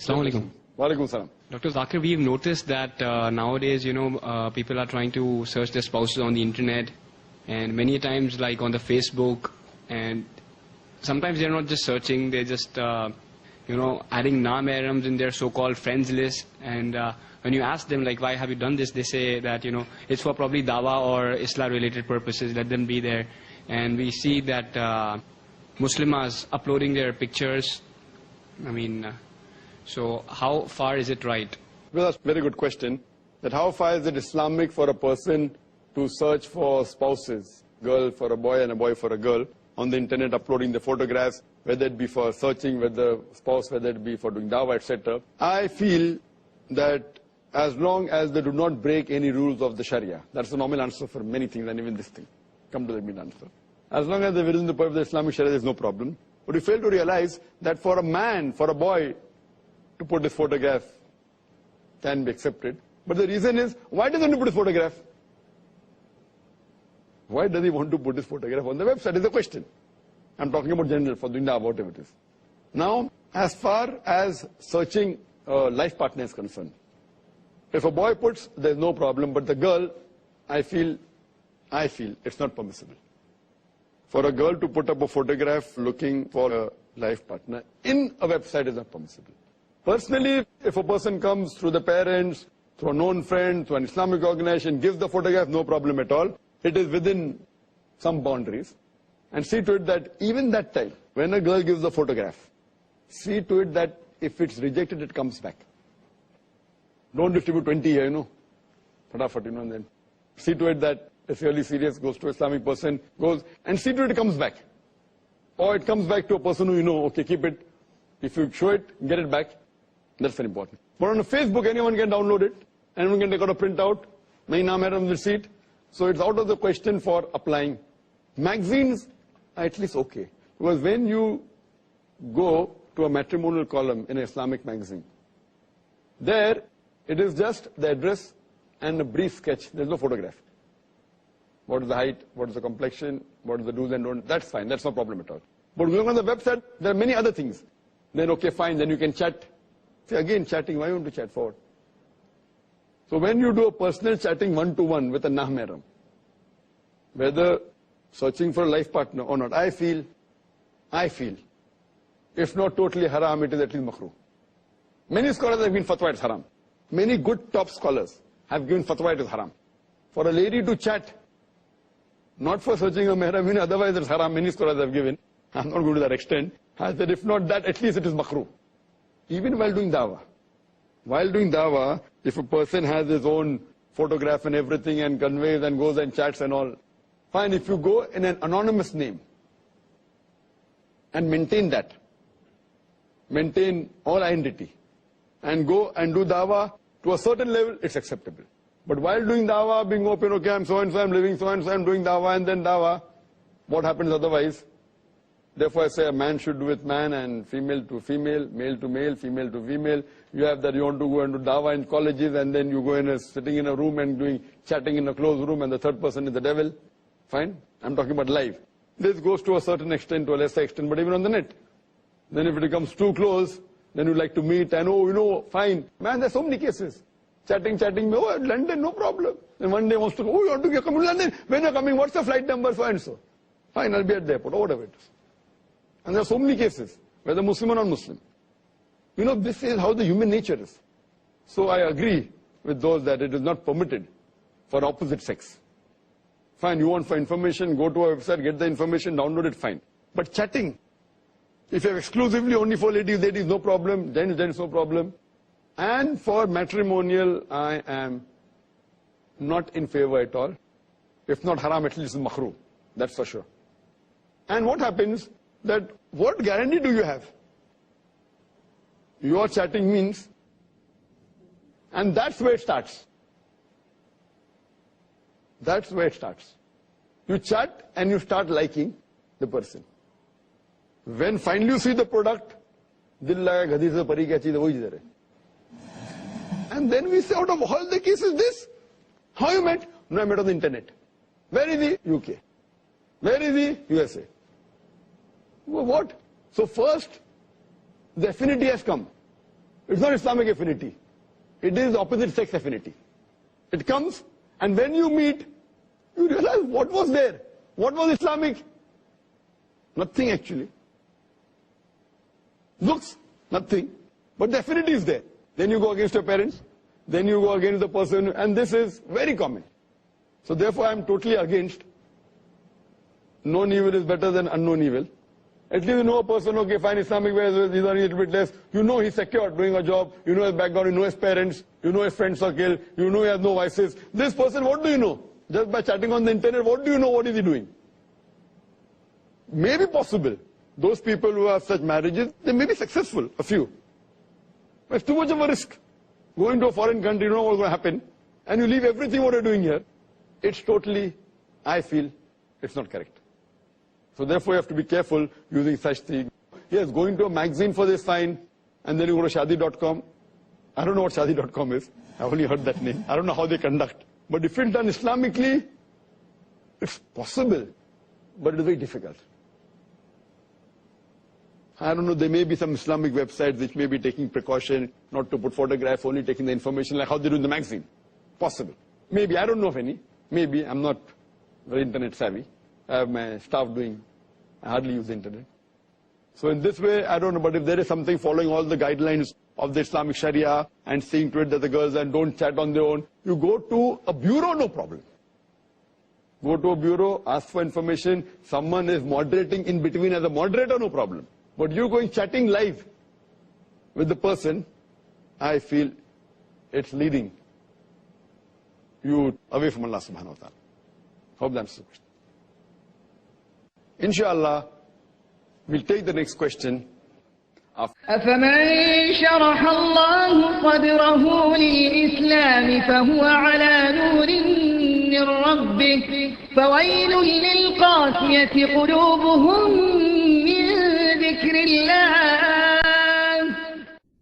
Assalamu alaikum. Wa alaikum salam. Dr. Zakir, we've noticed that nowadays, people are trying to search their spouses on the internet, and many times, like on the Facebook, and sometimes they're not just searching, they're just, adding na-mahrams in their so-called friends list. And when you ask them, like, why have you done this, they say that, it's for probably dawah or Islam-related purposes, let them be there. And we see that Muslims uploading their pictures. So how far is it right? Well, that's a very good question. That how far is it Islamic for a person to search for spouses, girl for a boy and a boy for a girl, on the internet, uploading the photographs, whether it be for searching with the spouse, whether it be for doing dawah, etc. I feel that as long as they do not break any rules of the Sharia, that's the normal answer for many things, and even this thing. Come to the mid answer. As long as they're within the purview of the Islamic Sharia, there's no problem. But we fail to realize that for a man, for a boy, to put this photograph can be accepted. But the reason is, why does he want to put a photograph? Why does he want to put his photograph on the website is the question. I'm talking about general, for doing dawah, whatever it is. Now, as far as searching a life partner is concerned, if a boy puts, there's no problem, but the girl, I feel it's not permissible. For a girl to put up a photograph looking for a life partner in a website is not permissible. Personally, if a person comes through the parents, through a known friend, through an Islamic organization, gives the photograph, no problem at all. It is within some boundaries. And see to it that even that time, when a girl gives the photograph, see to it that if it's rejected, it comes back. Don't distribute 20 here, Fatafat, and then see to it that it's really serious, goes to an Islamic person, goes, and see to it comes back. Or it comes back to a person who okay, keep it. If you show it, get it back. That's very important. But on Facebook, anyone can download it. Anyone can take out a printout. Nahi naam hai receipt. So it's out of the question for applying. Magazines are at least okay. Because when you go to a matrimonial column in an Islamic magazine, there it is just the address and a brief sketch. There's no photograph. What is the height? What is the complexion? What is the do's and don'ts? That's fine. That's no problem at all. But going on the website, there are many other things. Then okay, fine. Then you can chat. See, again, chatting. Why you want to chat forward? So when you do a personal chatting one-to-one with a nah-mahram, whether searching for a life partner or not, I feel, if not totally haram, it is at least makruh. Many scholars have given fatwa it's haram. Many good top scholars have given fatwa it is haram. For a lady to chat, not for searching a mahram, otherwise it's haram. Many scholars have given. I'm not going to that extent. I said, if not that, at least it is makruh. Even while doing dawah. While doing dawah, if a person has his own photograph and everything and conveys and goes and chats and all, fine. If you go in an anonymous name and maintain that, maintain all identity, and go and do dawah to a certain level, it's acceptable. But while doing dawah, being open, okay, I'm so-and-so, I'm living so-and-so, I'm doing dawah and then dawah, what happens otherwise? Therefore, I say a man should do with man and female to female, male to male, female to female. You have that you want to go and do dawah in colleges and then you go in sitting in a room and doing chatting in a closed room and the third person is the devil. Fine. I'm talking about live. This goes to a certain extent, to a lesser extent, but even on the net. Then if it becomes too close, then you like to meet and fine. Man, there's so many cases. Chatting, oh, London, no problem. And one day wants to go, oh, you want to come to London? When you're coming, what's the flight number, so and so? Fine, I'll be at the airport, or whatever it is. And there are so many cases, whether Muslim or non-Muslim. This is how the human nature is. So I agree with those that it is not permitted for opposite sex. Fine, you want for information, go to a website, get the information, download it, fine. But chatting, if you have exclusively only for ladies, no problem, then there is no problem. And for matrimonial, I am not in favor at all. If not haram, at least makruh. That's for sure. And what happens? That what guarantee do you have? Your chatting means, and that's where it starts. That's where it starts. You chat and you start liking the person. When finally you see the product, dil laga gadhi se pari kya cheez hai, wohi idhar hai. And then we say, out of all the cases, this. How you met? No, I met on the internet. Where is he? UK. Where is he? USA. What? So first, the affinity has come. It's not Islamic affinity. It is opposite sex affinity. It comes, and when you meet, you realize what was there. What was Islamic? Nothing actually. Looks, nothing. But the affinity is there. Then you go against your parents. Then you go against the person, and this is very common. So therefore I am totally against. Known evil is better than unknown evil. At least you know a person, okay, fine, Islamic ways, these are a little bit less. You know he's secure doing a job. You know his background, you know his parents. You know his friend circle. You know he has no vices. This person, what do you know? Just by chatting on the internet, what do you know? What is he doing? Maybe possible. Those people who have such marriages, they may be successful, a few. But it's too much of a risk. Going to a foreign country, you know what's going to happen. And you leave everything what you're doing here. It's totally, I feel, it's not correct. So therefore you have to be careful using such things. Yes, going to a magazine for this fine, and then you go to shadi.com. I don't know what shadi.com is. I've only heard that name. I don't know how they conduct. But if it's done Islamically, it's possible, but it's very difficult. I don't know, there may be some Islamic websites which may be taking precaution not to put photograph, only taking the information like how they do in the magazine. Possible. Maybe, I don't know of any. Maybe, I'm not very internet savvy. I have my staff doing, I hardly use the internet. So in this way, I don't know, but if there is something following all the guidelines of the Islamic Sharia and seeing to it that the girls and don't chat on their own, you go to a bureau, no problem. Go to a bureau, ask for information, someone is moderating in between as a moderator, no problem. But you going chatting live with the person, I feel it's leading you away from Allah subhanahu wa ta'ala. Hope that's the question. Inshallah, we'll take the next question. أفمن شرح الله صدره للإسلام فهو على نور من ربه فويل للقاسية قلوبهم من ذكر الله